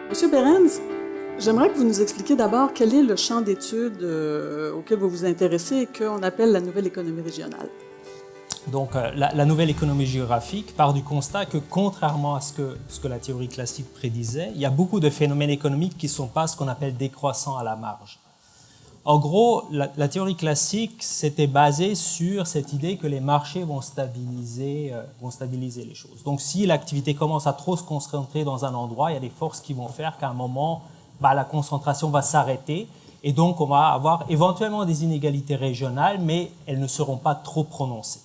Monsieur Behrens, j'aimerais que vous nous expliquiez d'abord quel est le champ d'études auquel vous vous intéressez et qu'on appelle la nouvelle économie régionale. Donc, la nouvelle économie géographique part du constat que, contrairement à ce que la théorie classique prédisait, il y a beaucoup de phénomènes économiques qui ne sont pas ce qu'on appelle décroissants à la marge. En gros, la théorie classique s'était basée sur cette idée que les marchés vont stabiliser les choses. Donc, si l'activité commence à trop se concentrer dans un endroit, il y a des forces qui vont faire qu'à un moment, la concentration va s'arrêter. Et donc, on va avoir éventuellement des inégalités régionales, mais elles ne seront pas trop prononcées.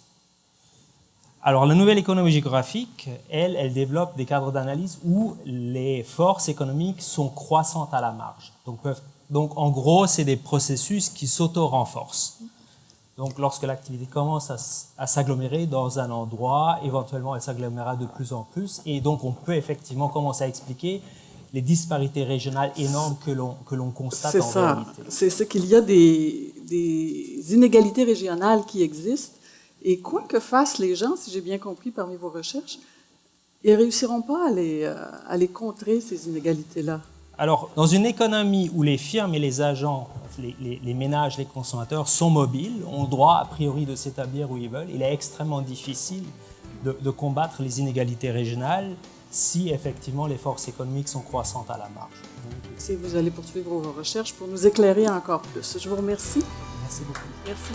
Alors, la nouvelle économie géographique, elle développe des cadres d'analyse où les forces économiques sont croissantes à la marge. Donc en gros, c'est des processus qui s'auto-renforcent. Donc, lorsque l'activité commence à s'agglomérer dans un endroit, éventuellement, elle s'agglomérera de plus en plus. Et donc, on peut effectivement commencer à expliquer les disparités régionales énormes que l'on constate en réalité. C'est qu'il y a des inégalités régionales qui existent. Et quoi que fassent les gens, si j'ai bien compris parmi vos recherches, ils ne réussiront pas à les contrer, ces inégalités-là. Alors, dans une économie où les firmes et les agents, les ménages, les consommateurs sont mobiles, ont le droit a priori de s'établir où ils veulent, il est extrêmement difficile de combattre les inégalités régionales si effectivement les forces économiques sont croissantes à la marge. Si vous allez poursuivre vos recherches pour nous éclairer encore plus. Je vous remercie. Merci beaucoup. Merci.